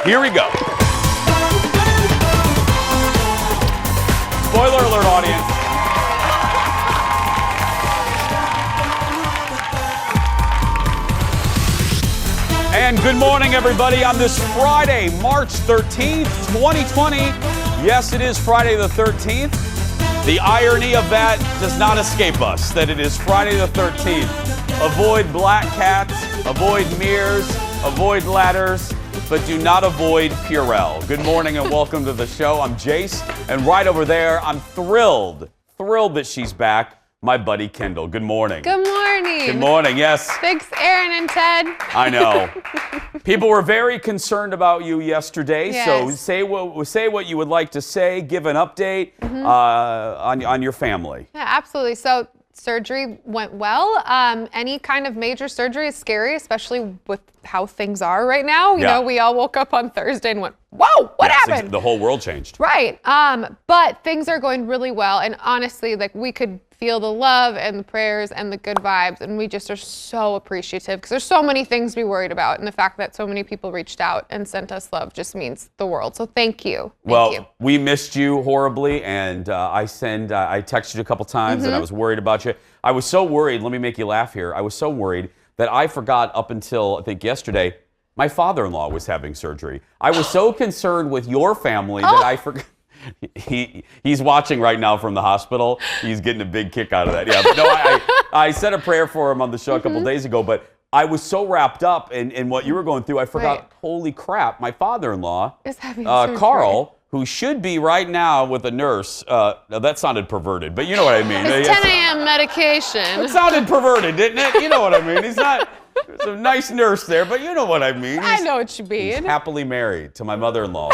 Here we go. Spoiler alert, audience. And good morning, everybody, on this Friday, March 13th, 2020. Yes, it is Friday the 13th. The irony of that does not escape us, that it is Friday the 13th. Avoid black cats, avoid mirrors, avoid ladders, but do not avoid Purell. Good morning and welcome to the show. I'm Jace, and right over there, I'm thrilled that she's back, my buddy Kendall. Good morning. Good morning. Good morning, yes. Thanks, Aaron and Ted. I know. People were very concerned about you yesterday, yes. So say what you would like to say, give an update on your family. Yeah, absolutely. So surgery went well. Any kind of major surgery is scary, especially with how things are right now. You know, we all woke up on Thursday and went, whoa, what happened? The whole world changed. Right. But things are going really well. And honestly, like, we could feel the love and the prayers and the good vibes. And we just are so appreciative because there's so many things to be worried about. And the fact that so many people reached out and sent us love just means the world. So thank you. Thank you. We missed you horribly. And I texted you a couple times and I was worried about you. I was so worried. Let me make you laugh here. I was so worried that I forgot up until, I think, yesterday, my father-in-law was having surgery. I was so concerned with your family that I forgot. He's watching right now from the hospital. He's getting a big kick out of that. Yeah, but no, I said a prayer for him on the show a couple days ago, but I was so wrapped up in what you were going through, I forgot, holy crap, my father-in-law, is having surgery. Carl, who should be right now with a nurse. Now that sounded perverted, but you know what I mean. It's 10 a.m. medication. It sounded perverted, didn't it? You know what I mean. He's not... There's a nice nurse there, but you know what I mean. I know what you mean. He's happily married to my mother-in-law,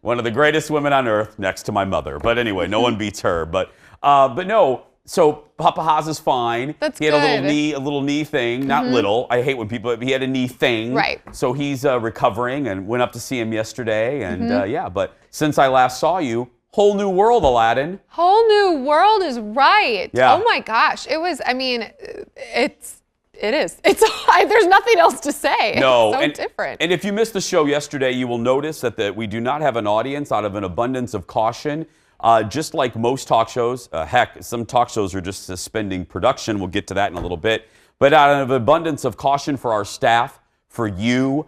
one of the greatest women on earth, next to my mother. But anyway, no one beats her. But no. So Papa Haas is fine. That's he had good. a little knee thing, not little. I hate when people. He had a knee thing. Right. So he's recovering, and went up to see him yesterday. And but since I last saw you, whole new world, Aladdin. Whole new world is right. Yeah. Oh my gosh, it was. I mean, It is. There's nothing else to say. No, it's so different. And if you missed the show yesterday, you will notice that we do not have an audience out of an abundance of caution. Just like most talk shows, heck, some talk shows are just suspending production. We'll get to that in a little bit. But out of abundance of caution for our staff, for you,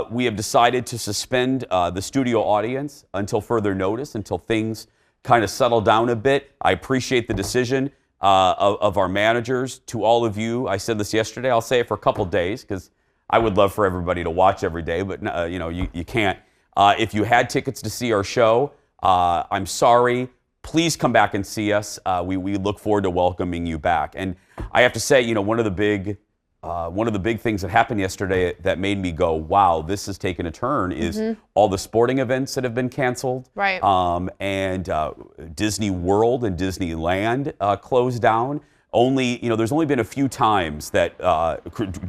we have decided to suspend the studio audience until further notice, until things kind of settle down a bit. I appreciate the decision. Of our managers. To all of you, I said this yesterday, I'll say it for a couple days because I would love for everybody to watch every day, but you can't. If you had tickets to see our show, I'm sorry. Please come back and see us. We look forward to welcoming you back. And I have to say, one of the big things that happened yesterday that made me go, wow, this has taken a turn is all the sporting events that have been canceled. Right. And Disney World and Disneyland closed down. There's only been a few times that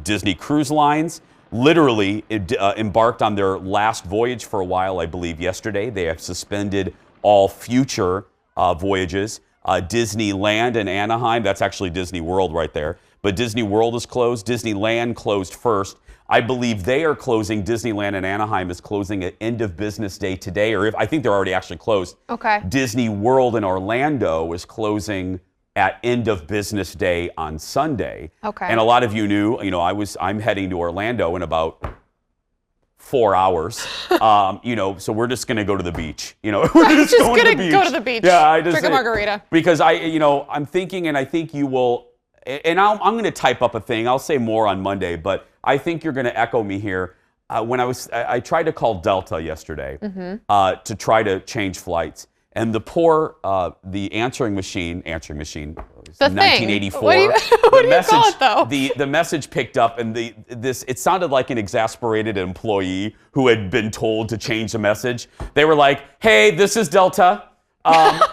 Disney Cruise Lines literally embarked on their last voyage for a while, I believe yesterday. They have suspended all future voyages. Disneyland and Anaheim, that's actually Disney World right there. But Disney World is closed. Disneyland closed first. I believe they are closing. Disneyland and Anaheim is closing at end of business day today, I think they're already actually closed. Okay. Disney World in Orlando is closing at end of business day on Sunday. Okay. And a lot of you knew, I'm heading to Orlando in about 4 hours. So we're just going to go to the beach. We're just going to go to the beach. Yeah, drink a margarita. Because I'm thinking, and I think you will. And I'm going to type up a thing. I'll say more on Monday, but I think you're going to echo me here. When I tried to call Delta yesterday to try to change flights, and the answering machine, the 1984. What do you call it though? The message picked up, and it sounded like an exasperated employee who had been told to change the message. They were like, "Hey, this is Delta.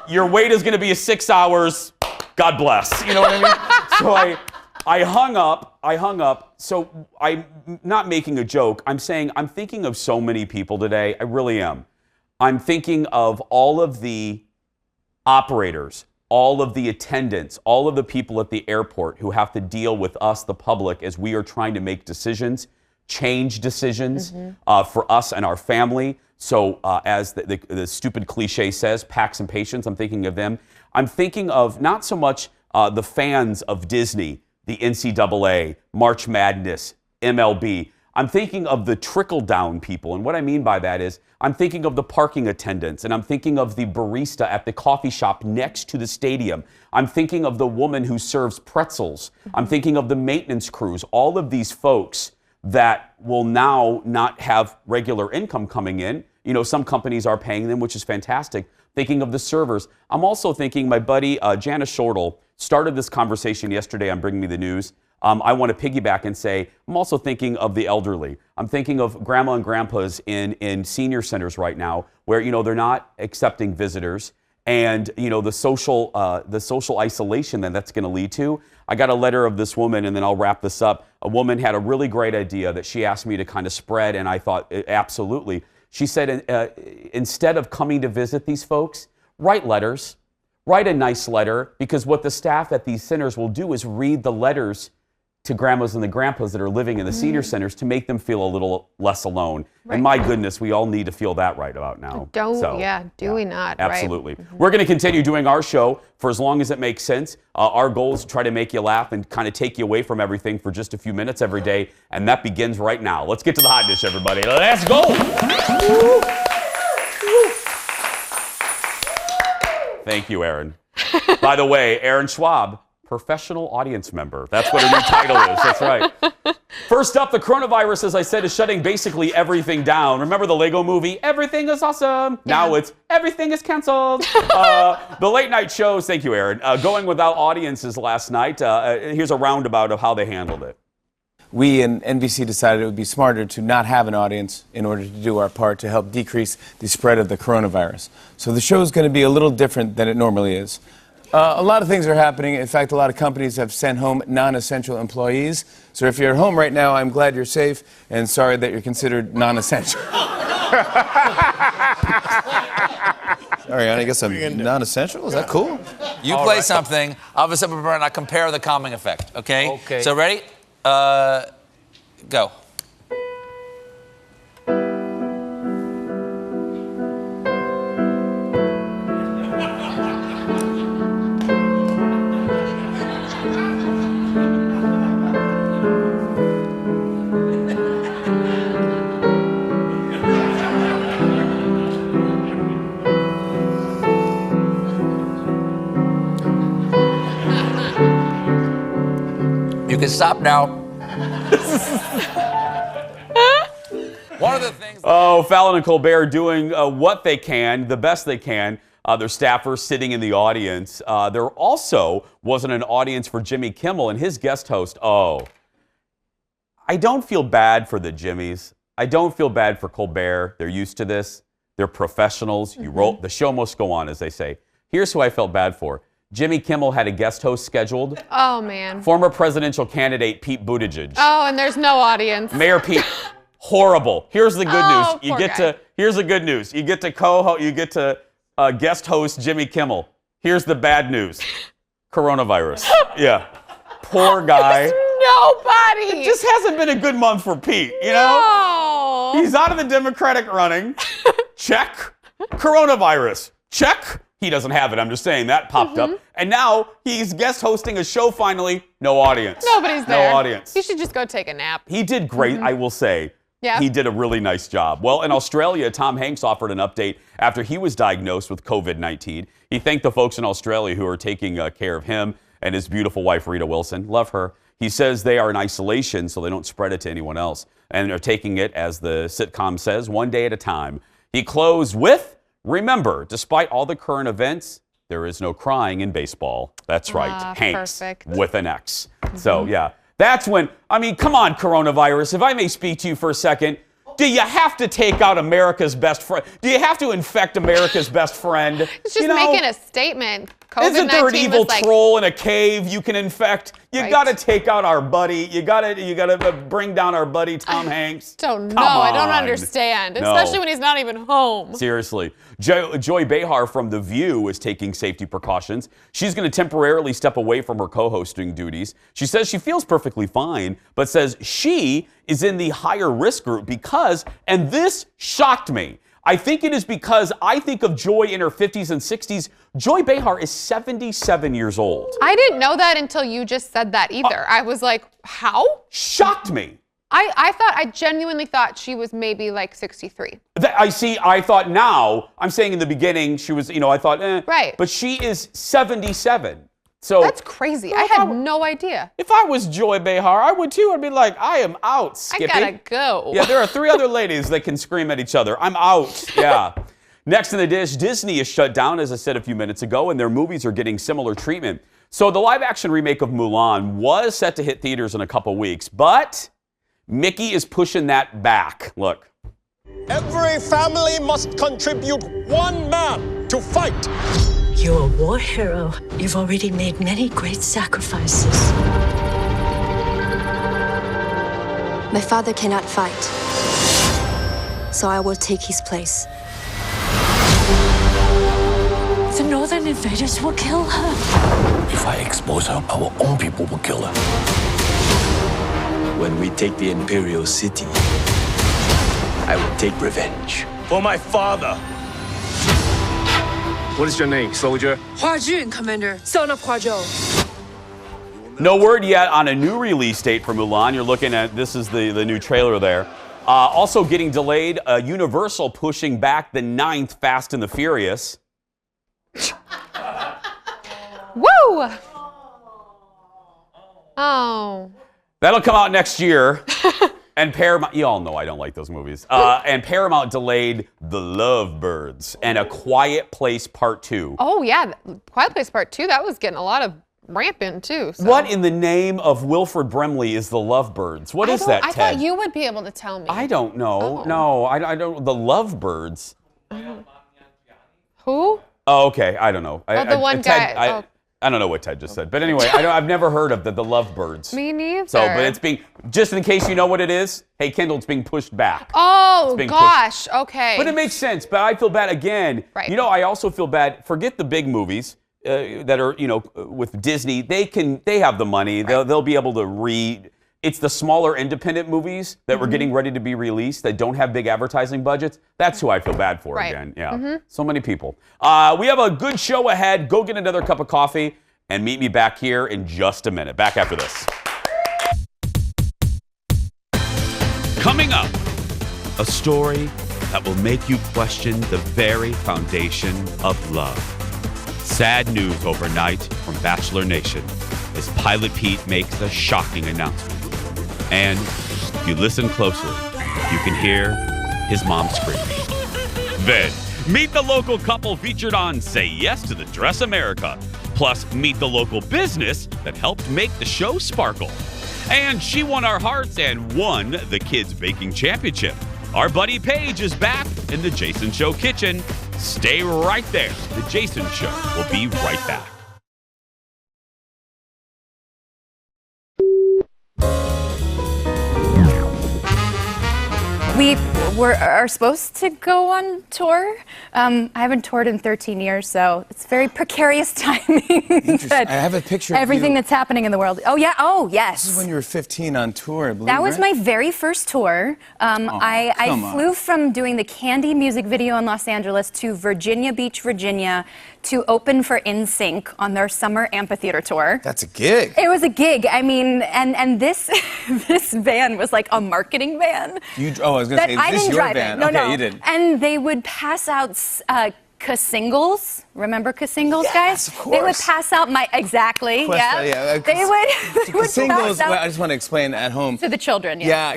Your wait is going to be 6 hours. God bless." You know what I mean? So I hung up. So I'm not making a joke. I'm saying I'm thinking of so many people today. I really am. I'm thinking of all of the operators, all of the attendants, all of the people at the airport who have to deal with us, the public, as we are trying to make decisions change decisions for us and our family. So as the stupid cliche says, pack some patience. I'm thinking of them. I'm thinking of not so much the fans of Disney, the NCAA, March Madness, MLB. I'm thinking of the trickle-down people. And what I mean by that is I'm thinking of the parking attendants, and I'm thinking of the barista at the coffee shop next to the stadium. I'm thinking of the woman who serves pretzels. I'm thinking of the maintenance crews, all of these folks that will now not have regular income coming in. You know, some companies are paying them, which is fantastic. Thinking of the servers. I'm also thinking my buddy Janice Shortle started this conversation yesterday on Bring Me the News. I want to piggyback and say, I'm also thinking of the elderly. I'm thinking of grandma and grandpas in senior centers right now where, you know, they're not accepting visitors, and, you know, the social isolation that that's going to lead to. I got a letter of this woman, and then I'll wrap this up. A woman had a really great idea that she asked me to kind of spread, and I thought, absolutely. She said, instead of coming to visit these folks, write letters. Write a nice letter, because what the staff at these centers will do is read the letters to grandmas and the grandpas that are living in the senior centers to make them feel a little less alone. Right. And my goodness, we all need to feel that right about now. Do we not? Absolutely. Right? We're going to continue doing our show for as long as it makes sense. Our goal is to try to make you laugh and kind of take you away from everything for just a few minutes every day, and that begins right now. Let's get to the hot dish, everybody. Let's go! Thank you, Aaron. By the way, Aaron Schwab, professional audience member. That's what her new title is. That's right. First up, the coronavirus, as I said, is shutting basically everything down. Remember the Lego movie? Everything is awesome. Yeah. Now it's everything is canceled. The late night shows, thank you, Aaron, going without audiences last night. Here's a roundabout of how they handled it. We and NBC decided it would be smarter to not have an audience in order to do our part to help decrease the spread of the coronavirus. So the show is going to be a little different than it normally is. A lot of things are happening. In fact, a lot of companies have sent home non-essential employees. So if you're at home right now, I'm glad you're safe and sorry that you're considered non-essential. Sorry, I guess I'm non-essential? Is that cool? You play right. Something. I'll have a separate and I compare the calming effect, okay? Okay. So ready? Go. You can stop now. One of the things. Oh, Fallon and Colbert doing what they can, the best they can. Their staffers sitting in the audience. There also wasn't an audience for Jimmy Kimmel and his guest host. Oh, I don't feel bad for the Jimmys. I don't feel bad for Colbert. They're used to this. They're professionals. You roll. The show must go on, as they say. Here's who I felt bad for. Jimmy Kimmel had a guest host scheduled. Oh, man. Former presidential candidate Pete Buttigieg. Oh, and there's no audience. Mayor Pete. Horrible. Here's the good news. Here's the good news. You get to guest host Jimmy Kimmel. Here's the bad news. Coronavirus. Yeah. Poor guy. Nobody. It just hasn't been a good month for Pete, you know? No. He's out of the Democratic running. Check. Coronavirus. Check. He doesn't have it. I'm just saying that popped up. And now he's guest hosting a show finally. No audience. Nobody's there. No audience. You should just go take a nap. He did great, I will say. Yeah. He did a really nice job. Well, in Australia, Tom Hanks offered an update after he was diagnosed with COVID-19. He thanked the folks in Australia who are taking care of him and his beautiful wife, Rita Wilson. Love her. He says they are in isolation so they don't spread it to anyone else. And they're taking it, as the sitcom says, one day at a time. He closed with, remember, despite all the current events, there is no crying in baseball. That's right. Hanks perfect. With an X. So, yeah. That's when, I mean, come on, coronavirus. If I may speak to you for a second, do you have to take out America's best friend? Do you have to infect America's best friend? It's just making a statement. Isn't there an COVID-19 evil was like, troll in a cave you can infect? You Right. gotta take out our buddy. You gotta bring down our buddy Tom Hanks. don't know. Come I don't on. understand, No. especially when he's not even home. Seriously. Joy Behar from The View is taking safety precautions. She's going to temporarily step away from her co-hosting duties. She says she feels perfectly fine, but says she is in the higher risk group because, and this shocked me, I think it is because I think of Joy in her 50s and 60s. Joy Behar is 77 years old. I didn't know that until you just said that either. I was like, how? Shocked me. I genuinely thought she was maybe like 63. I thought now, I'm saying in the beginning, she was, I thought, Right. But she is 77. So That's crazy. I had no idea. if I was Joy Behar, I would too. I'd be like, I am out, Skippy. I gotta go. Yeah, there are 3 other ladies that can scream at each other. I'm out. Yeah. Next in the dish, Disney is shut down, as I said a few minutes ago, and their movies are getting similar treatment. So the live-action remake of Mulan was set to hit theaters in a couple weeks, but Mickey is pushing that back. Look. Every family must contribute one man to fight. You're a war hero. You've already made many great sacrifices. My father cannot fight, so I will take his place. The northern invaders will kill her. If I expose her, our own people will kill her. When we take the Imperial City, I will take revenge. For my father. What is your name, soldier? Hua Jun, Commander, son of Hua Zhou. No word yet on a new release date for Mulan. You're looking at, this is the new trailer there. Also getting delayed, Universal pushing back the 9th Fast and the Furious. Woo! Oh. That'll come out next year. And Paramount, you all know I don't like those movies. And Paramount delayed The Lovebirds and A Quiet Place Part 2. Oh, yeah. Quiet Place Part 2, that was getting a lot of ramping, too. So. What in the name of Wilfred Brimley is The Lovebirds? What is that, I Ted? thought you would be able to tell me. I don't know. Oh. No, I don't. The Lovebirds. Who? Oh, okay. I don't know. Oh, the one Ted, guy. I don't know what Ted just said. But anyway, I've never heard of the Lovebirds. Me neither. So, but it's being, just in case you know what it is, hey, Kendall, it's being pushed back. Oh, being gosh. Okay. But it makes sense. But I feel bad again. Right. I also feel bad. Forget the big movies that are, with Disney. They have the money. Right. They'll be able to read. It's the smaller independent movies that were getting ready to be released that don't have big advertising budgets. That's who I feel bad for Right. again. Yeah. So many people. We have a good show ahead. Go get another cup of coffee and meet me back here in just a minute. Back after this. Coming up, a story that will make you question the very foundation of love. Sad news overnight from Bachelor Nation as Pilot Pete makes a shocking announcement. And if you listen closely, you can hear his mom screaming. Then, meet the local couple featured on Say Yes to the Dress America. Plus, meet the local business that helped make the show sparkle. And she won our hearts and won the Kids Baking Championship. Our buddy Paige is back in the Jason Show kitchen. Stay right there. The Jason Show will be right back. We are supposed to go on tour. I haven't toured in 13 years, so it's very precarious timing. I have a picture of everything you. that's happening in the world. Oh, yeah. Oh, yes. This is when you were 15 on tour, I believe, That was right? my very first tour. I flew from doing the Candy music video in Los Angeles to Virginia Beach, Virginia, to open for NSYNC on their summer amphitheater tour. That's a gig. It was a gig. I mean, and this this van was like a marketing van. I was going to say, I is this didn't your drive van? it. No, okay, no. you did. And they would pass out Singles. Remember Singles, Yes, guys? of course. They would pass out exactly. Quest- Yeah. They would Singles, pass out I just want to explain at home. to the children. Yeah.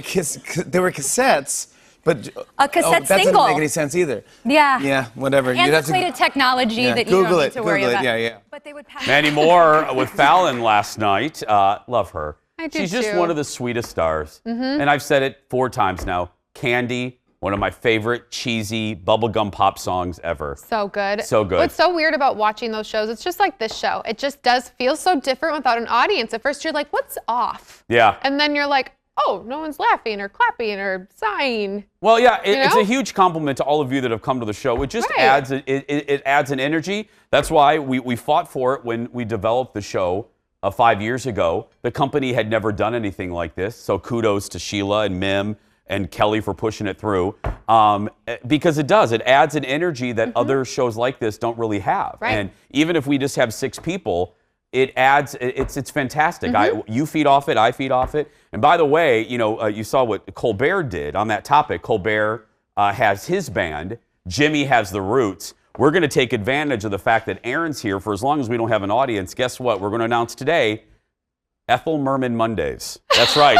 There were cassettes, but A cassette that single. doesn't make any sense either. Yeah. Yeah, whatever. You'd have to- Antiquated technology yeah, that you Google don't it, need to worry Google it, about. yeah. But they would pass Mandy Moore with Fallon last night. Love her. I do She's just too. one of the sweetest stars. And I've said it 4 times now. Candy One of my favorite cheesy bubblegum pop songs ever. So good. So good. What's so weird about watching those shows, it's just like this show. It just does feel so different without an audience. At first you're like, what's off? Yeah. And then you're like, oh, no one's laughing or clapping or sighing. Well, yeah, it's a huge compliment to all of you that have come to the show. It just adds it adds an energy. That's why we fought for it when we developed the show 5 years ago. The company had never done anything like this, so kudos to Sheila and Mim and Kelly for pushing it through, because it adds an energy that other shows like this don't really have. Right. And even if we just have 6 people, it adds, it's fantastic. You feed off it, I feed off it. And by the way, you saw what Colbert did on that topic. Colbert has his band, Jimmy has the Roots. We're going to take advantage of the fact that Aaron's here for as long as we don't have an audience. Guess what? We're going to announce today, Ethel Merman Mondays. That's right.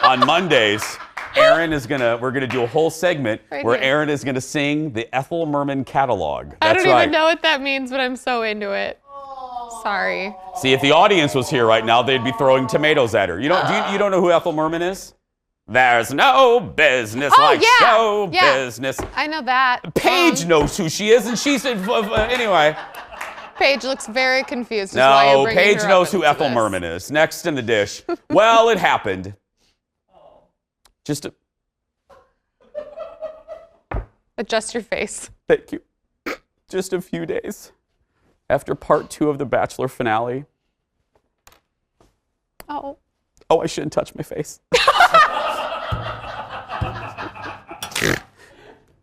On Mondays, we're gonna do a whole segment where Aaron is gonna sing the Ethel Merman catalog. I don't even know what that means, but I'm so into it. Sorry. See, if the audience was here right now, they'd be throwing tomatoes at her. You don't know who Ethel Merman is? There's no business like show business. I know that. Paige knows who she is, and she said, anyway. Paige looks very confused. Why you're bringing Paige her knows up who into Ethel this. Merman is. Next in the dish. Well, it happened. Adjust your face. Thank you. Just a few days after part 2 of the Bachelor finale. Oh. Oh, I shouldn't touch my face.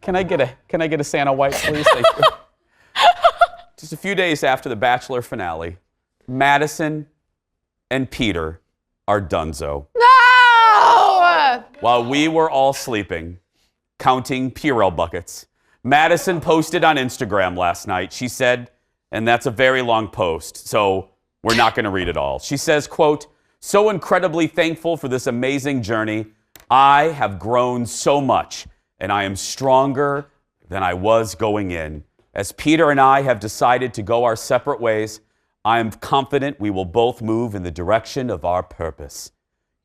Can I get a Santa wipe, please? Thank you. Just a few days after the Bachelor finale, Madison and Peter are donezo. No! While we were all sleeping, counting Purell buckets, Madison posted on Instagram last night. She said, and that's a very long post, so we're not going to read it all. She says, quote, "So incredibly thankful for this amazing journey. I have grown so much, and I am stronger than I was going in. As Peter and I have decided to go our separate ways, I am confident we will both move in the direction of our purpose.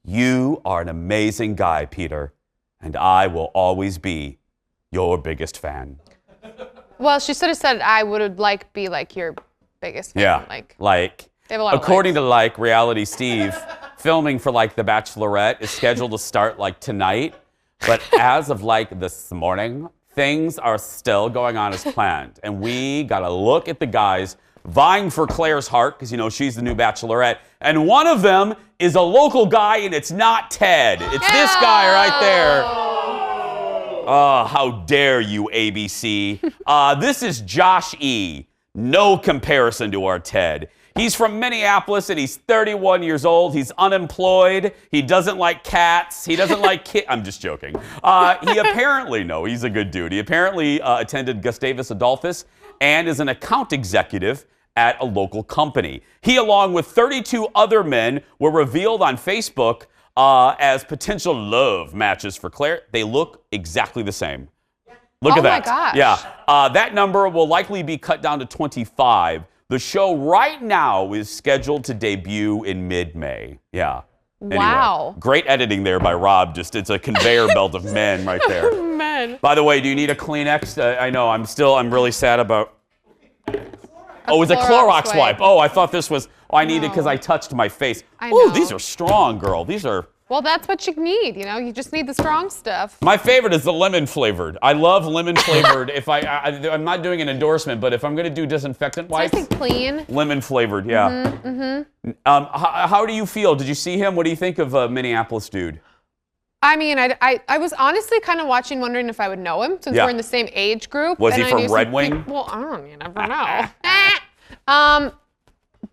You are an amazing guy, Peter, and I will always be your biggest fan." Well, she should have said, I would be like your biggest fan. Yeah, they have a lot according to Reality Steve, filming for The Bachelorette is scheduled to start tonight, but as of this morning, things are still going on as planned. And we got to look at the guys vying for Claire's heart, because, she's the new Bachelorette. And one of them is a local guy, and it's not Ted. It's this guy right there. Oh, how dare you, ABC. This is Josh E. No comparison to our Ted. He's from Minneapolis, and he's 31 years old. He's unemployed. He doesn't like cats. He doesn't like kids. I'm just joking. He apparently, no, he's a good dude. He apparently attended Gustavus Adolphus and is an account executive at a local company. He, along with 32 other men, were revealed on Facebook as potential love matches for Claire. They look exactly the same. Look at that. Oh my gosh. Yeah. That number will likely be cut down to 25. The show right now is scheduled to debut in mid-May. Yeah. Wow. Anyway, great editing there by Rob. It's a conveyor belt of men right there. Men. By the way, do you need a Kleenex? I know, I'm really sad about... Oh, it's a Clorox wipe. Oh, I thought this was... Oh, I need it because I touched my face. Oh, these are strong, girl. These are... Well, that's what you need, you just need the strong stuff. My favorite is the lemon flavored. I love lemon flavored. If I'm not doing an endorsement, but if I'm going to do disinfectant wipes... Nice and clean. Lemon flavored, yeah. How do you feel? Did you see him? What do you think of Minneapolis dude? I mean, I was honestly kind of wondering if I would know him since we're in the same age group. Was he from Red Wing? Well, you never know.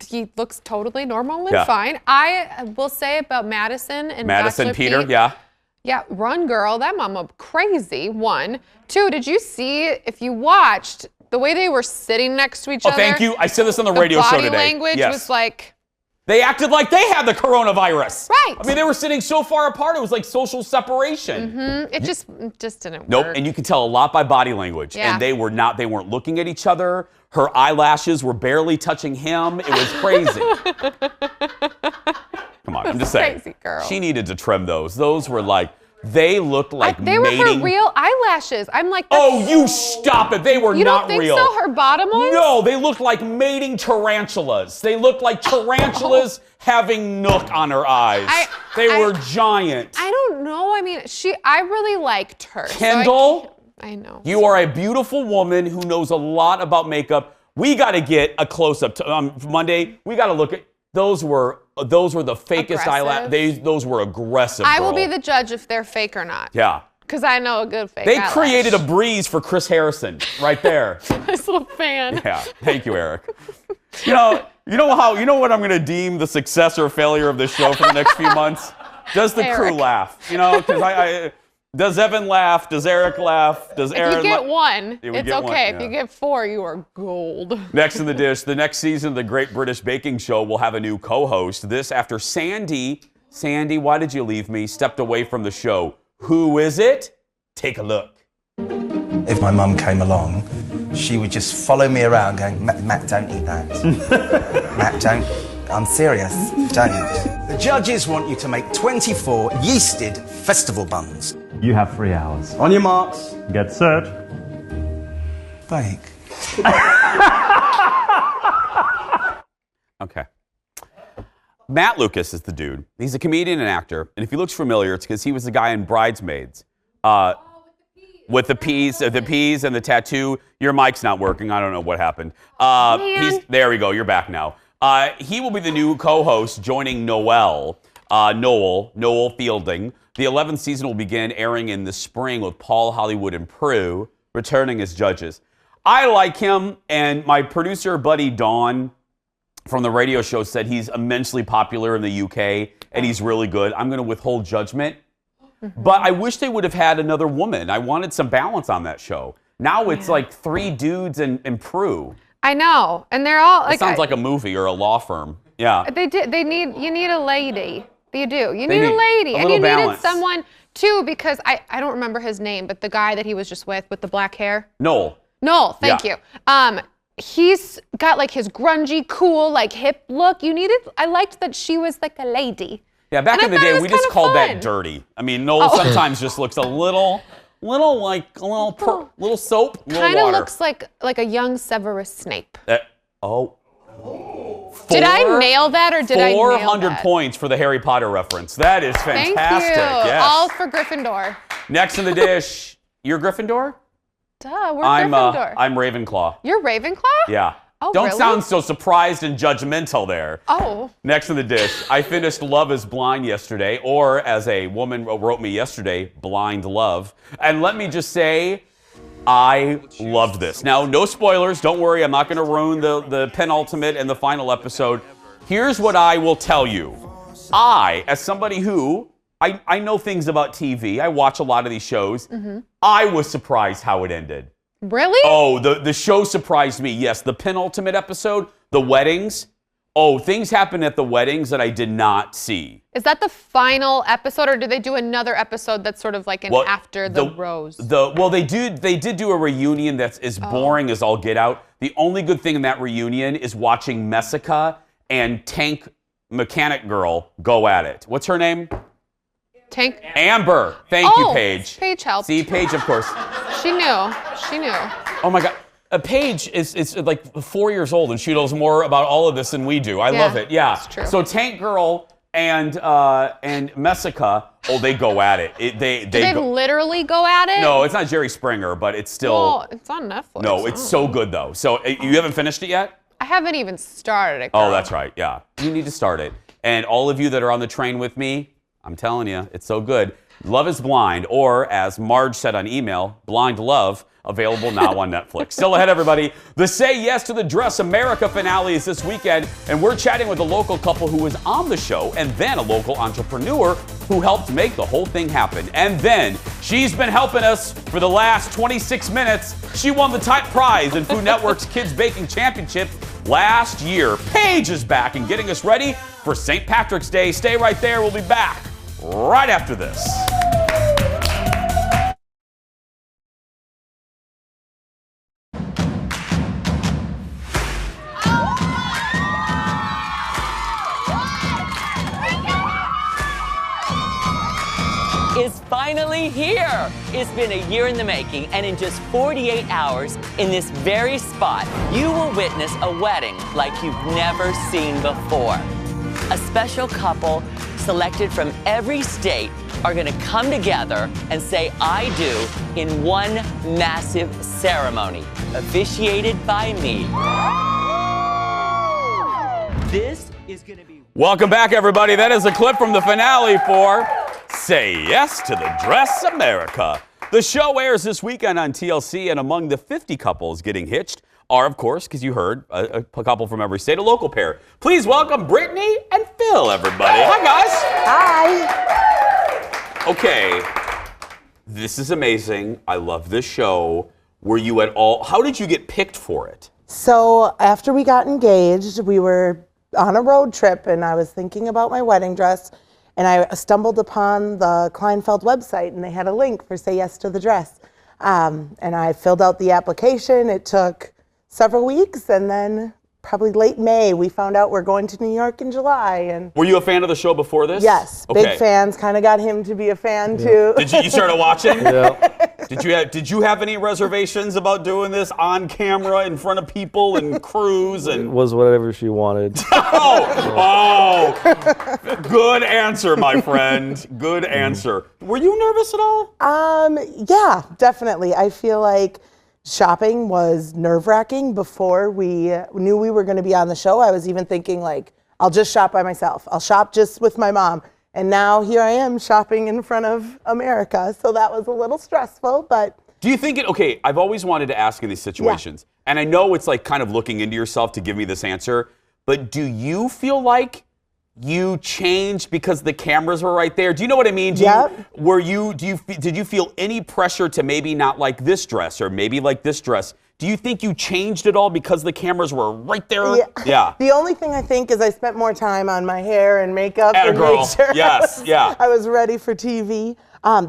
He looks totally normal and fine. I will say about Madison and Bachelor Peter, Pete, yeah. Yeah, run girl, that mama crazy, 1. 2, did you see, if you watched, the way they were sitting next to each other? Oh, thank you. I said this on the radio show today. The body language was like... They acted like they had the coronavirus. Right. I mean, they were sitting so far apart, it was like social separation. It just didn't work. Nope, and you can tell a lot by body language. Yeah. And they weren't looking at each other. Her eyelashes were barely touching him. It was crazy. Come on, I'm just saying. Crazy girl. She needed to trim those. Those were They looked like they were mating. her real eyelashes. I'm like, oh, you stop it. They were you not don't think real. so? Her bottom ones? No, they looked like mating tarantulas. They looked like tarantulas having nook on her eyes. They were giant. I don't know. I mean, I really liked her. Kendall, so I know. You are a beautiful woman who knows a lot about makeup. We got to get a close-up Monday. We got to look at those were the fakest eyelashes. Those were aggressive. I will be the judge if they're fake or not. Yeah. Because I know a good fake They eyelash. created a breeze for Chris Harrison right there. Nice little fan. Yeah. Thank you, Eric. You know what I'm going to deem the success or failure of this show for the next few months? Does the crew laugh? You know, because does Evan laugh? Does Eric laugh? Does Aaron If you get one, it's okay. One, yeah. If you get 4, you are gold. Next in the dish, the next season of the Great British Baking Show will have a new co-host. This after Sandy, why did you leave me? Stepped away from the show. Who is it? Take a look. If my mum came along, she would just follow me around going, Matt, don't eat that. Matt, don't. I'm serious, don't. The judges want you to make 24 yeasted festival buns. You have 3 hours. On your marks, get set. Bake. Okay. Matt Lucas is the dude. He's a comedian and actor, and if he looks familiar, it's because he was the guy in Bridesmaids. With the peas and the tattoo. Your mic's not working. I don't know what happened. There we go. You're back now. He will be the new co-host, joining Noel Fielding. The 11th season will begin airing in the spring with Paul, Hollywood, and Prue returning as judges. I like him, and my producer buddy Dawn from the radio show said he's immensely popular in the UK, and he's really good. I'm going to withhold judgment, but I wish they would have had another woman. I wanted some balance on that show. Now it's like 3 dudes and Prue. I know, and they're all like. It sounds like a movie or a law firm. Yeah. You need a lady. You do. You need a lady. And you needed someone, too, because I don't remember his name, but the guy that he was just with the black hair. Noel, thank you. He's got like his grungy, cool, like hip look. I liked that she was like a lady. Yeah, back in the day, we just called that dirty. I mean, Noel sometimes just looks a little soap, little kind of water. looks like a young Severus Snape. Did I nail that or did I nail that? 400 points for the Harry Potter reference. That is fantastic. Thank you. Yes. All for Gryffindor. Next in the dish, you're Gryffindor? Duh, we're Gryffindor. I'm Ravenclaw. You're Ravenclaw? Yeah. Oh, Don't really? sound so surprised and judgmental there. Oh. Next in the dish, I finished Love is Blind yesterday, or as a woman wrote me yesterday, Blind Love. And let me just say, I loved this. Now, no spoilers. Don't worry. I'm not going to ruin the penultimate and the final episode. Here's what I will tell you. I, as somebody who, I know things about TV. I watch a lot of these shows. I was surprised how it ended. Really? Oh, the show surprised me. Yes, the penultimate episode, the weddings. Oh, things happened at the weddings that I did not see. Is that the final episode, or do they do another episode that's sort of like after the rose? They did do a reunion that's as boring as all get out. The only good thing in that reunion is watching Messica and Tank Mechanic Girl go at it. What's her name? Tank? Amber. Thank you, Paige. Paige helped. See, Paige, of course. She knew. Oh my God. Paige is like 4 years old, and she knows more about all of this than we do. I love it. Yeah. That's true. So Tank Girl and Messica, they go at it. Do they literally go at it? No, it's not Jerry Springer, but it's still. Well, it's on Netflix. No, it's so good though. So you haven't finished it yet? I haven't even started it. Girl. Oh, that's right. Yeah, you need to start it. And all of you that are on the train with me, I'm telling you, it's so good. Love is Blind, or as Marge said on email, Blind Love, available now on Netflix. Still ahead, everybody. The Say Yes to the Dress America finale is this weekend, and we're chatting with a local couple who was on the show, and then a local entrepreneur who helped make the whole thing happen. And then she's been helping us for the last 26 minutes. She won the top prize in Food Network's Kids Baking Championship last year. Paige is back and getting us ready for St. Patrick's Day. Stay right there. We'll be back right after this. Is finally here. It's been a year in the making, and in just 48 hours, in this very spot, you will witness a wedding like you've never seen before. A special couple selected from every state are going to come together and say I do in one massive ceremony, officiated by me. This is going to be... Welcome back, everybody. That is a clip from the finale for Say Yes to the Dress America. The show airs this weekend on TLC, and among the 50 couples getting hitched are, of course, because you heard, a couple from every state, a local pair. Please welcome Brittany and Phil, everybody. Hi, guys. Hi. Okay, this is amazing. I love this show. Were you at all, how did you get picked for it? So after we got engaged, we were on a road trip, and I was thinking about my wedding dress, and I stumbled upon the Kleinfeld website, and they had a link for Say Yes to the Dress. And I filled out the application. It took several weeks, and then probably late May, we found out we're going to New York in July. And were you a fan of the show before this? yes, okay. Big fans. Kind of got him to be a fan too. Did you started watching? Yeah. Did you have any reservations about doing this on camera in front of people and crews and? It was whatever she wanted. Oh, good answer, my friend. Good answer. Were you nervous at all? Yeah, definitely. I feel like shopping was nerve-wracking before we knew we were going to be on the show. I was even thinking, like, I'll just shop by myself. I'll shop just with my mom. And now here I am shopping in front of America. So that was a little stressful, but... Do you think okay, I've always wanted to ask in these situations, and I know it's like kind of looking into yourself to give me this answer, but do you feel like you changed because the cameras were right there? Do you know what I mean? Did you feel any pressure to maybe not like this dress or maybe like this dress? Do you think you changed it all because the cameras were right there? Yeah. The only thing I think is I spent more time on my hair and makeup and made sure I was ready for TV.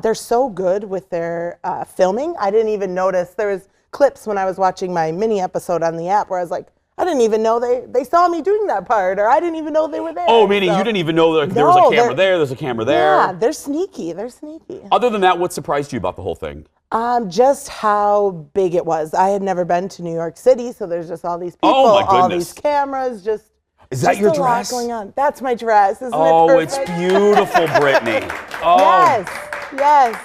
They're so good with their filming. I didn't even notice. There was clips when I was watching my mini episode on the app where I was like, I didn't even know they saw me doing that part, or I didn't even know they were there. Oh, meaning you didn't even know there was a camera there, there's a camera there. Yeah, they're sneaky. They're sneaky. Other than that, what surprised you about the whole thing? Just how big it was. I had never been to New York City, so there's just all these people, all these cameras, Is that your dress? A lot going on. That's my dress. Isn't it perfect? It's beautiful, Brittany. Oh. Yes.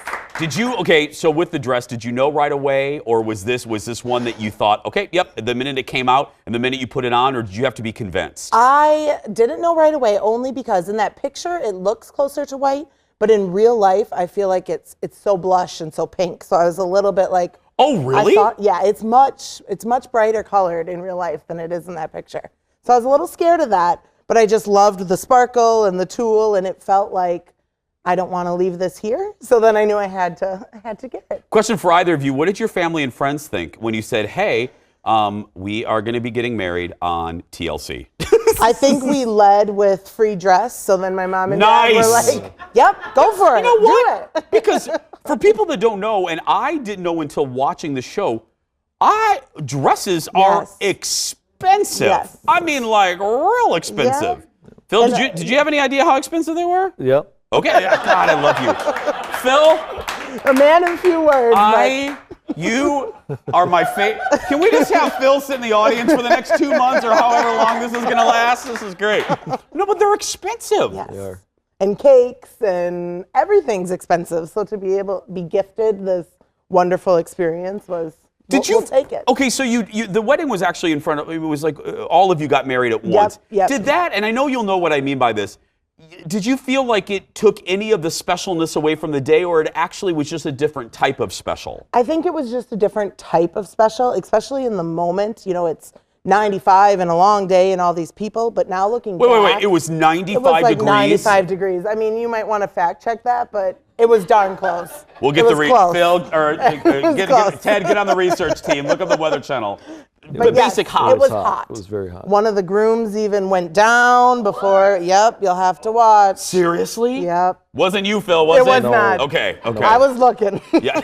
So with the dress, did you know right away, or was this one that you thought, okay, yep, the minute it came out and the minute you put it on, or did you have to be convinced? I didn't know right away, only because in that picture it looks closer to white, but in real life I feel like it's so blush and so pink. So I was a little bit like, oh really? It's much brighter colored in real life than it is in that picture. So I was a little scared of that, but I just loved the sparkle and the tulle, and it felt like I don't want to leave this here. So then I knew I had to get it. Question for either of you. What did your family and friends think when you said, hey, we are going to be getting married on TLC? I think we led with free dress. So then my mom and dad were like, yep, go for it. You know what? Do it. Because for people that don't know, and I didn't know until watching the show, dresses are expensive. Yes. I mean, like real expensive. Yeah. Phil, did you have any idea how expensive they were? Yep. Okay, God, I love you. Phil? A man of few words. You are my favorite. Can we just have Phil sit in the audience for the next 2 months or however long this is going to last? This is great. No, but they're expensive. Yes. They are. And cakes and everything's expensive. So to be able to be gifted this wonderful experience was... We'll take it. Okay, so the wedding was actually in front of, it was like all of you got married at once. Yep. Did that, and I know you'll know what I mean by this, did you feel like it took any of the specialness away from the day, or it actually was just a different type of special? I think it was just a different type of special, especially in the moment. You know, it's 95 and a long day and all these people, but now looking back... Wait, it was 95 degrees? It was like 95 degrees. I mean, you might want to fact check that, but it was darn close. We'll get Phil, or Ted, get on the research team. Look up the Weather Channel. But basic hot. It was hot. It was very hot. One of the grooms even went down before. Yep, you'll have to watch. Seriously? Yep. Wasn't you, Phil, was it? It was not. Okay. I was looking. Yeah.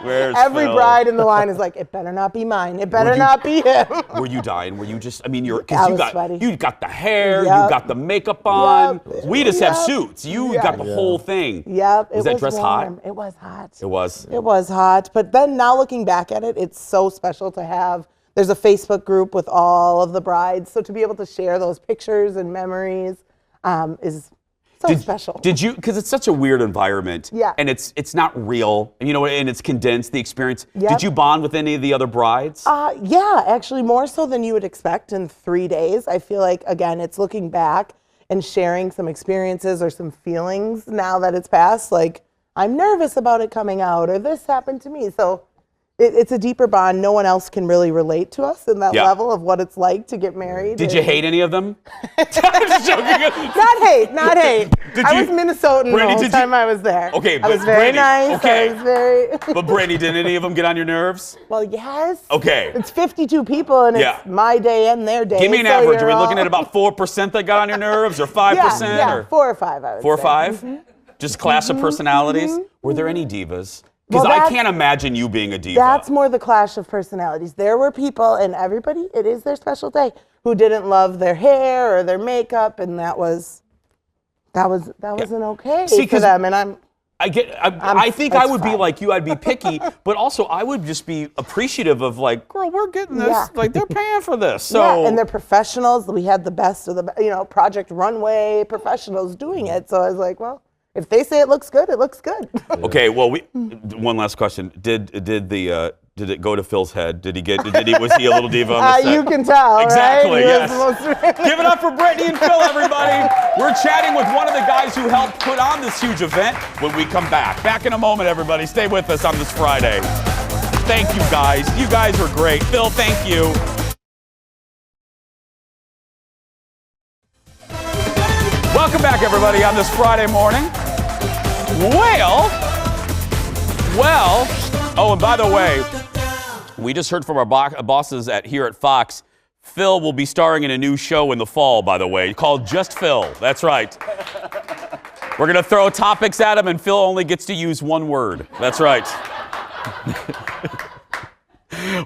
Where's Every Phil? bride in the line is like, it better not be mine. It better not be him. Were you dying? Were you just, I mean, I because was sweaty. you got the hair, you Yep. got the makeup on. Yep. We just have Yep. suits. You Yep. got the whole thing. Yep. Was that dress warm. hot? It was hot. It was. It was hot. But then now looking back at it, it's so special to have. There's a Facebook group with all of the brides. So to be able to share those pictures and memories is so special. Did you, because it's such a weird environment. Yeah. And it's not real, you know, and it's condensed, the experience. Yep. Did you bond with any of the other brides? Yeah, actually more so than you would expect in 3 days. I feel like, again, it's looking back and sharing some experiences or some feelings now that it's passed. Like, I'm nervous about it coming out, or this happened to me. So it's a deeper bond. No one else can really relate to us in that level of what it's like to get married. Did you hate any of them? Not hate. I was Minnesotan the whole time I was there. Okay, I was very nice. Okay. I was very... But Brandy, did any of them get on your nerves? Well, yes. Okay. It's 52 people, and it's my day and their day. Give me an so average. Are we you're looking all- at about 4% that got on your nerves, or 5%? Yeah, or 4 or 5, I would 4 or say. 5? Just clash of personalities? Were there any divas? Because Well, I that's- can't imagine you being a diva. That's more the clash of personalities. There were people, and everybody, it is their special day, who didn't love their hair or their makeup, and that wasn't okay for them. And I think I would be like you. I'd be picky, but also I would just be appreciative of like, girl, we're getting this. Yeah. Like they're paying for this. So yeah, and they're professionals. We had the best of the, Project Runway professionals doing it. So I was like, well, if they say it looks good, it looks good. Okay, well, one last question. Did it go to Phil's head? Was he a little diva on the set? You can tell, Exactly, right? yes. Give it up for Brittany and Phil, everybody. We're chatting with one of the guys who helped put on this huge event when we come back. Back in a moment, everybody. Stay with us on this Friday. Thank you, guys. You guys were great. Phil, thank you. Welcome back, everybody, on this Friday morning. Well, oh, and by the way, we just heard from our bosses here at Fox. Phil will be starring in a new show in the fall, by the way, called Just Phil. That's right. We're going to throw topics at him, and Phil only gets to use one word. That's right.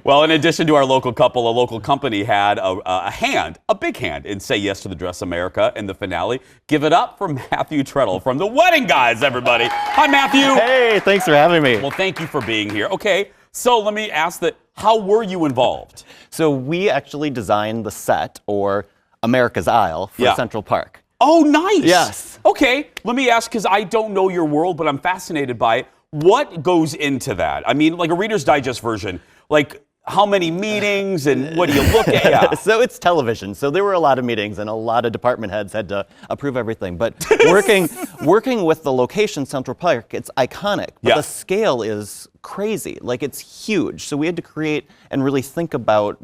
Well, in addition to our local couple, a local company had a big hand in Say Yes to the Dress America in the finale. Give it up for Matthew Treadle from The Wedding Guys, everybody. Hi, Matthew. Hey, thanks for having me. Well, thank you for being here. Okay, so let me ask that, how were you involved? So we actually designed the set, or America's Isle, for Central Park. Oh, nice. Yes. Okay, let me ask, because I don't know your world, but I'm fascinated by it. What goes into that? I mean, like a Reader's Digest version, like how many meetings and what do you look at? Yeah. So it's television. So there were a lot of meetings and a lot of department heads had to approve everything. But working with the location, Central Park, it's iconic. But the scale is crazy. Like, it's huge. So we had to create and really think about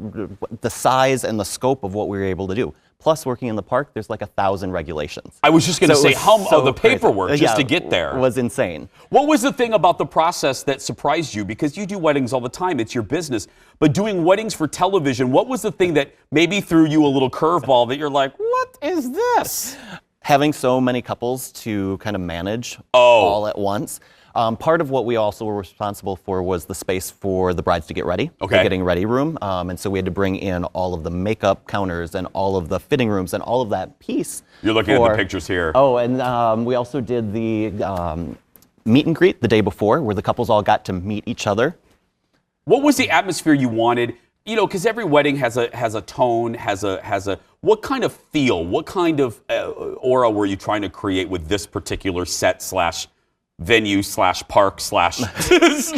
the size and the scope of what we were able to do. Plus, working in the park, there's like 1,000 regulations. I was just going to say, the crazy. paperwork just to get there was insane. What was the thing about the process that surprised you? Because you do weddings all the time, it's your business. But doing weddings for television, what was the thing that maybe threw you a little curveball that you're like, what is this? Having so many couples to kind of manage all at once. Part of what we also were responsible for was the space for the brides to get ready, the getting ready room. And so we had to bring in all of the makeup counters and all of the fitting rooms and all of that piece. You're looking at the pictures here. Oh, and we also did the meet and greet the day before, where the couples all got to meet each other. What was the atmosphere you wanted? You know, because every wedding has a tone, has a what kind of feel, what kind of aura were you trying to create with this particular set / venue / park /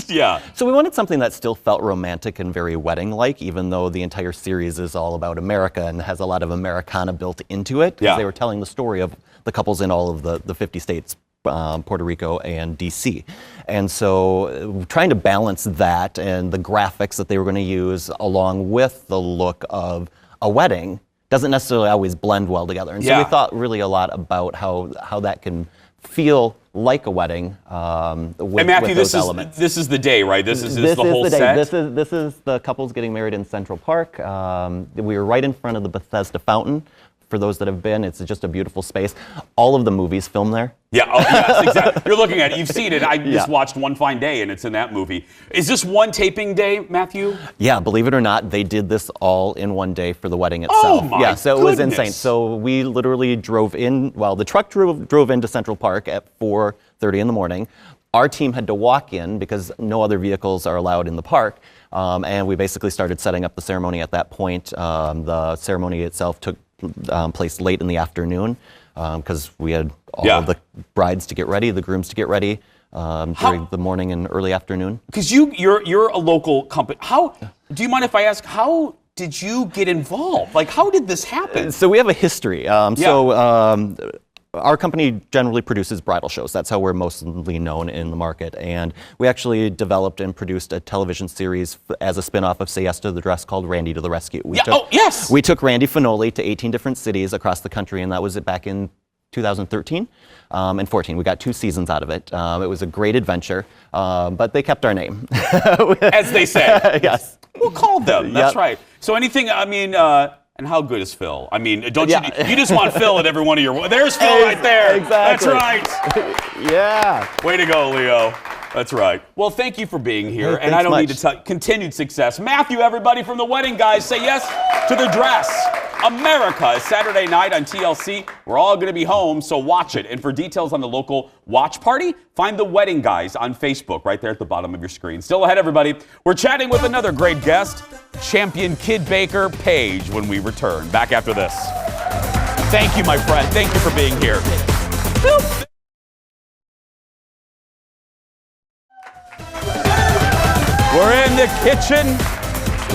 yeah. So we wanted something that still felt romantic and very wedding-like, even though the entire series is all about America and has a lot of Americana built into it. Because they were telling the story of the couples in all of the 50 states, Puerto Rico and DC. And so trying to balance that and the graphics that they were going to use along with the look of a wedding doesn't necessarily always blend well together. And so we thought really a lot about how that can feel like a wedding with, and Matthew, with those elements. This is the day, right? This is the whole set? This is the couples getting married in Central Park. We were right in front of the Bethesda fountain. For those that have been, it's just a beautiful space. All of the movies filmed there. Yeah, oh, yes, exactly. You're looking at it. You've seen it. I just watched One Fine Day, and it's in that movie. Is this one taping day, Matthew? Yeah, believe it or not, they did this all in one day for the wedding itself. Oh, my Yeah, so goodness. it was insane. So we literally drove in, well, the truck drove into Central Park at 4:30 in the morning. Our team had to walk in because no other vehicles are allowed in the park. And we basically started setting up the ceremony at that point. The ceremony itself took place late in the afternoon because we had all of the brides to get ready, the grooms to get ready during the morning and early afternoon. Because you're a local company. How do you mind if I ask? How did you get involved? Like, how did this happen? So we have a history. Our company generally produces bridal shows. That's how we're mostly known in the market. And we actually developed and produced a television series as a spin-off of Say Yes to the Dress called Randy to the Rescue. We took Randy Finoli to 18 different cities across the country, and that was back in 2013 and 14. We got 2 seasons out of it. It was a great adventure, but they kept our name. As they say. Yes. We'll call them. That's right. So anything, I mean, and how good is Phil? I mean, don't you just want Phil at every one of your... There's Phil right there. Exactly. That's right. Yeah. Way to go, Leo. That's right. Well, thank you for being here. Hey, and I don't much. need to tell continued success. Matthew, everybody from the Wedding Guys, say yes to the dress. America is Saturday night on TLC. We're all going to be home, so watch it. And for details on the local watch party, find the Wedding Guys on Facebook right there at the bottom of your screen. Still ahead, everybody. We're chatting with another great guest, champion kid baker Paige, when we return. Back after this. Thank you, my friend. Thank you for being here. Boop. We're in the kitchen,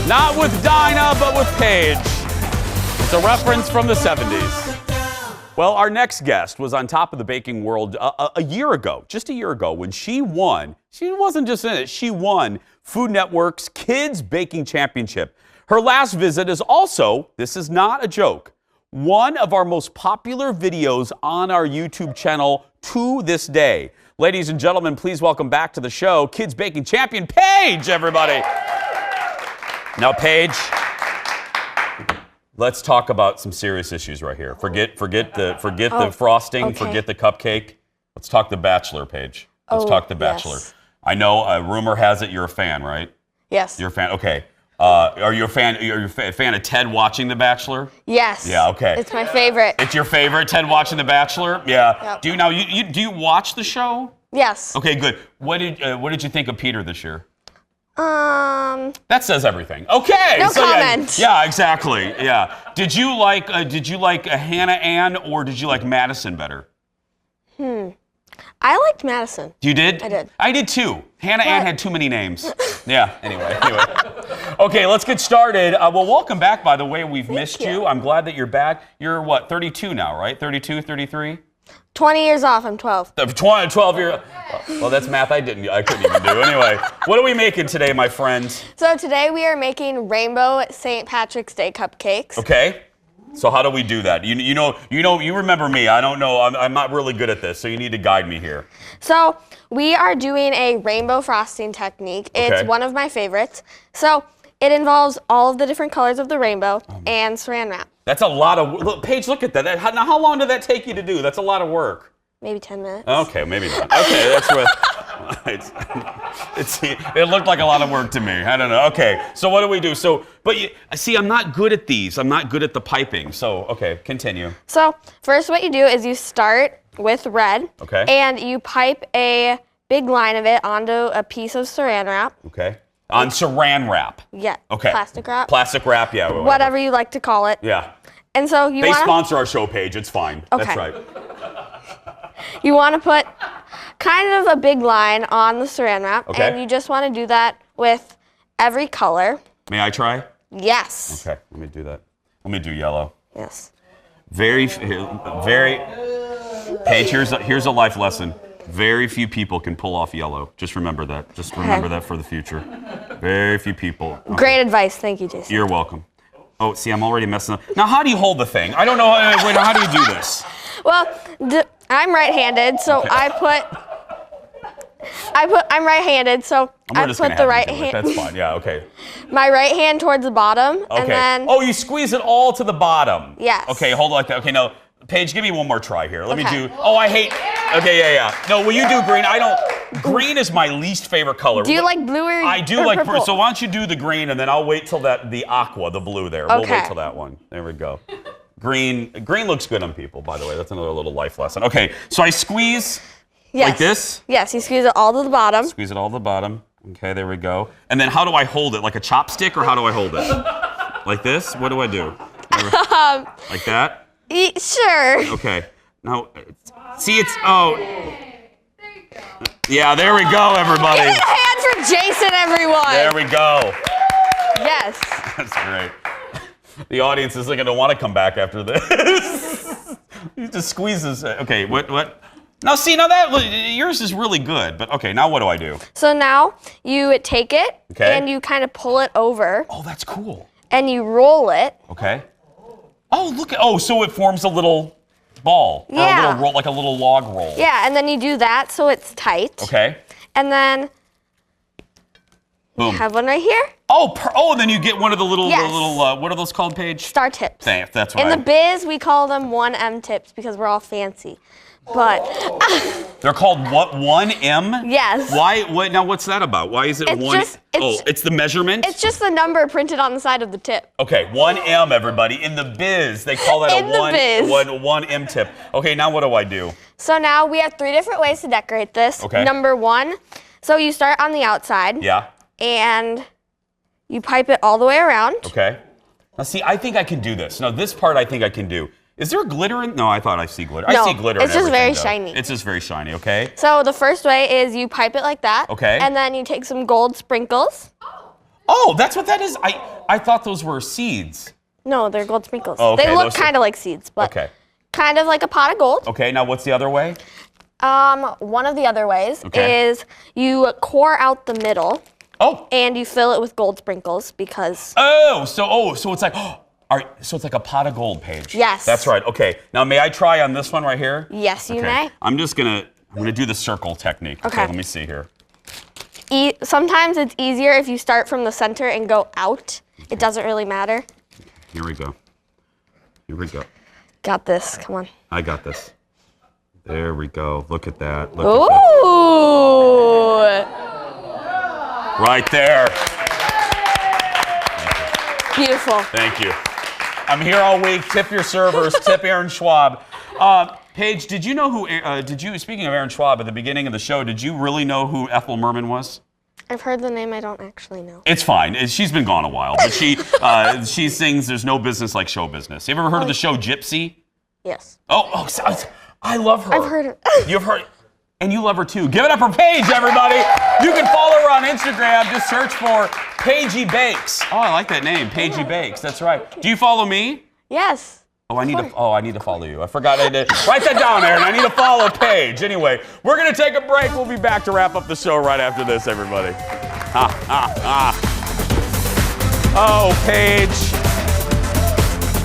not with Dinah, but with Paige. It's a reference from the 70s. Well, our next guest was on top of the baking world a year ago, just a year ago, when she won. She wasn't just in it, she won Food Network's Kids Baking Championship. Her last visit is also, this is not a joke, one of our most popular videos on our YouTube channel to this day. Ladies and gentlemen, please welcome back to the show, Kids Baking Champion, Paige, everybody. Now, Paige, let's talk about some serious issues right here. Forget the frosting, forget the cupcake. Let's talk The Bachelor, Paige. Let's talk The Bachelor. Yes. I know rumor has it you're a fan, right? Yes. You're a fan. Okay. Are you a fan? Are you a fan of Ted watching The Bachelor? Yes. Yeah. Okay. It's my favorite. It's your favorite, Ted watching The Bachelor? Yeah. Yep. Do you now? Do you watch the show? Yes. Okay. Good. What did you think of Peter this year? That says everything. Okay. No so comment. Yeah. Exactly. Yeah. Did you like Hannah Ann or did you like Madison better? I liked Madison. You did? I did. I did too. Hannah Ann had too many names. Yeah, anyway. Okay, let's get started. Well, welcome back, by the way. We've missed you. I'm glad that you're back. You're what, 32 now, right? 32, 33? 20 years off, I'm 12. 12 years. Well, that's math I couldn't even do. Anyway, what are we making today, my friends? So today we are making rainbow St. Patrick's Day cupcakes. Okay. So how do we do that? You remember me. I don't know. I'm not really good at this, so you need to guide me here. So we are doing a rainbow frosting technique. It's one of my favorites. So it involves all of the different colors of the rainbow and saran wrap. That's a lot of look, Paige, look at that. Now, how long did that take you to do? That's a lot of work. Maybe 10 minutes. Okay, maybe not. Okay, that's what. It looked like a lot of work to me. I don't know. Okay, so what do we do? See, I'm not good at these. I'm not good at the piping. So, okay, continue. So first what you do is you start with red. Okay. And you pipe a big line of it onto a piece of saran wrap. Okay. On saran wrap. Yeah. Okay. Plastic wrap. Plastic wrap, yeah. Whatever you like to call it. Yeah. And so They sponsor our show, Paige. It's fine. Okay. That's right. You want to put kind of a big line on the saran wrap. Okay. And you just want to do that with every color. May I try? Yes. Okay, let me do that. Let me do yellow. Yes. Very. Paige, here's a life lesson. Very few people can pull off yellow. Just remember that. Just remember that for the future. Very few people. Okay. Great advice. Thank you, Jason. You're welcome. Oh, see, I'm already messing up. Now, how do you hold the thing? I don't know. Wait, how do you do this? Well, I'm right-handed, so Okay. I'm right-handed, so I put the right hand. That's fine. Yeah. Okay. My right hand towards the bottom, Okay. and then. Oh, you squeeze it all to the bottom. Yes. Okay, hold on like that. Okay, no. Paige, give me one more try here. Let me Okay. do. Oh, I hate. Okay, yeah. No, will you do green? I don't. Green is my least favorite color. Do you like blue or I do or like. purple? So why don't you do the green, and then I'll wait till the aqua, the blue there. We'll Okay. wait till that one. There we go. Green looks good on people, by the way. That's another little life lesson. Okay, so I squeeze Yes. like this. Yes, you squeeze it all to the bottom. Squeeze it all to the bottom. Okay, there we go. And then how do I hold it? Like a chopstick, or how do I hold it? Like this? What do I do? Like that? Sure. Okay. Now, see, it's, oh. Yeah, there we go, everybody. Give it a hand for Jason, everyone. There we go. Yes. That's great. The audience isn't going to want to come back after this. He just squeezes. Okay, what? Now, see, yours is really good. But, okay, now what do I do? So now you take it Okay. and you kind of pull it over. Oh, that's cool. And you roll it. Okay. Oh, look at, so it forms a little ball. Or a Yeah. little roll, like a little log roll. Yeah, and then you do that so it's tight. Okay. And then Boom. you have one right here. And then you get one of the little, Yes. what are those called, Paige? Star tips. That's what In the biz, we call them 1M tips because we're all fancy. But They're called what? 1M? Yes. Why? What? Now, what's that about? Why is it It's one? just- it's- it's the measurement? it's just the number printed on the side of the tip. Okay, 1M, everybody. In the biz, they call that In the biz. 1M tip. Okay, now what do I do? So now we have 3 different ways to decorate this. Okay. Number 1, so you start on the outside. Yeah. And you pipe it all the way around. Okay. Now, see, I think I can do this. Now, this part I think I can do. Is there glitter in? No, I thought I see glitter. I No, see glitter it's in just very everything, though. shiny. It's just very shiny, okay? So the first way is you pipe it like that. Okay. And then you take some gold sprinkles. Oh, that's what that is? I thought those were seeds. No, they're gold sprinkles. Oh, okay, They look those are- kind of like seeds, but Okay. kind of like a pot of gold. Okay, now what's the other way? One of the other ways Okay. is you core out the middle. Oh. And you fill it with gold sprinkles because. So it's like, so it's like a pot of gold, Paige. Yes. That's right. Okay. Now, may I try on this one right here? Yes, you may. I'm gonna do the circle technique. Okay. Let me see here. Sometimes it's easier if you start from the center and go out. It doesn't really matter. Here we go. Got this. Come on. I got this. There we go. Look at that. Ooh. Right there. Beautiful. Thank you. I'm here all week. Tip your servers. Tip Aaron Schwab. Paige, did you know who? Speaking of Aaron Schwab, at the beginning of the show, did you really know who Ethel Merman was? I've heard the name. I don't actually know. It's fine. She's been gone a while, but she sings "There's No Business Like Show Business." You ever heard of the show Gypsy? Yes. I love her. I've heard it. You've heard, and you love her too. Give it up for Paige, everybody. You can follow her on Instagram. Just search for Paigey Bakes. Oh, I like that name, Paigey Bakes. That's right. Do you follow me? Yes. I need to follow you. I forgot I did. Write that down, Aaron. I need to follow Paige. Anyway, we're gonna take a break. We'll be back to wrap up the show right after this, everybody. Oh, Paige.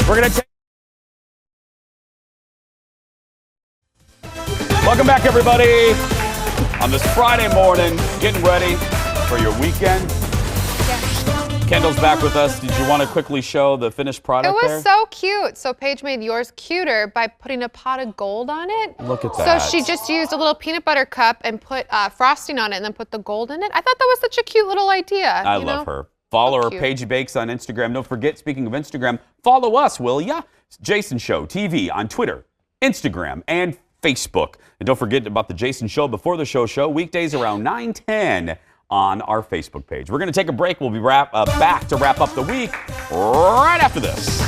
We're gonna take. Welcome back, everybody. On this Friday morning, getting ready for your weekend. Kendall's back with us. Did you want to quickly show the finished product It there? was so cute. So Paige made yours cuter by putting a pot of gold on it. Look at that. So she just used a little peanut butter cup and put frosting on it and then put the gold in it. I thought that was such a cute little idea. I love her. Follow her, Paigey Bakes, on Instagram. Don't forget, speaking of Instagram, follow us, will ya? Jason Show TV on Twitter, Instagram, and Facebook. And don't forget about the Jason Show Before the Show weekdays around 9:10 on our Facebook page. We're going to take a break. We'll be back to wrap up the week right after this.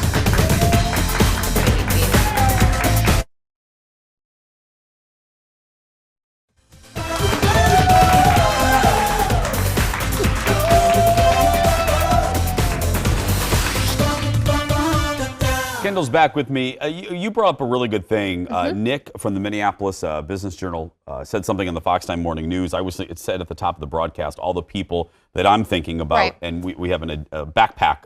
Kendall's back with me. You brought up a really good thing. Nick from the Minneapolis Business Journal said something on the Fox 9 Morning News. It said at the top of the broadcast, all the people that I'm thinking about, Right. and we have a backpack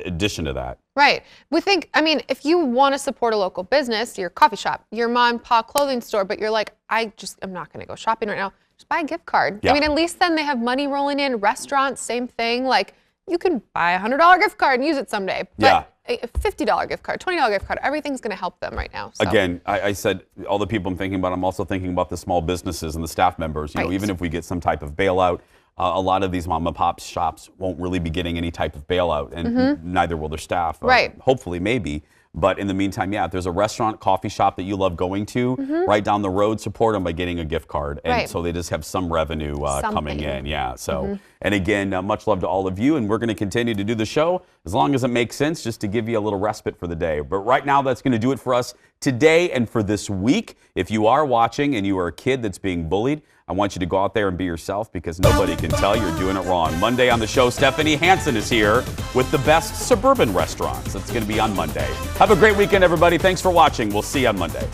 addition to that. Right. We think, I mean, if you want to support a local business, your coffee shop, your mom and pop clothing store, but you're like, I'm not going to go shopping right now, just buy a gift card. Yeah. I mean, at least then they have money rolling in. Restaurants, same thing. Like, you can buy a $100 gift card and use it someday. But a $50 gift card, $20 gift card, everything's going to help them right now. So. Again, I said all the people I'm thinking about, I'm also thinking about the small businesses and the staff members. You know, even if we get some type of bailout, a lot of these mom and pop shops won't really be getting any type of bailout, and neither will their staff. Right. Hopefully, maybe. But in the meantime, if there's a restaurant, coffee shop that you love going to, right down the road, support them by getting a gift card. And so they just have some revenue coming in. Yeah. So, and again, much love to all of you. And we're going to continue to do the show as long as it makes sense, just to give you a little respite for the day. But right now, that's going to do it for us today and for this week. If you are watching and you are a kid that's being bullied, I want you to go out there and be yourself, because nobody can tell you're doing it wrong. Monday on the show, Stephanie Hansen is here with the best suburban restaurants. It's going to be on Monday. Have a great weekend, everybody. Thanks for watching. We'll see you on Monday.